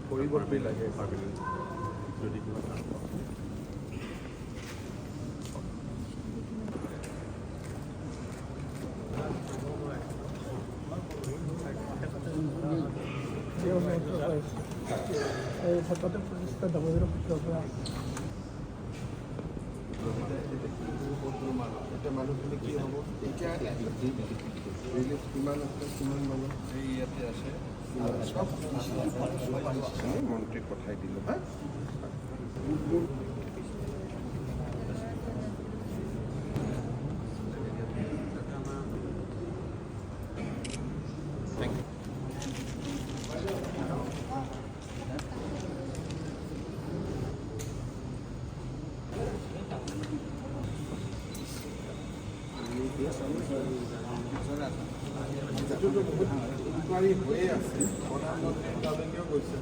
পৰিৱৰ্তন লাগে যদি কিবা ভোটতে প্ৰতিষ্ঠা দামোদৰ সূত্ৰৰ পৰা এতিয়া মানুহখিনি কি হ'ব এতিয়া কিমান আছে কিমান মানুহ এই ইয়াতে আছে মন্ত্ৰীক পঠাই দিলোঁ হা এইটোতো বহুত ইনকুৱাৰী হৈয়ে আছে প্ৰধানমন্ত্ৰী তালৈকেও গৈছে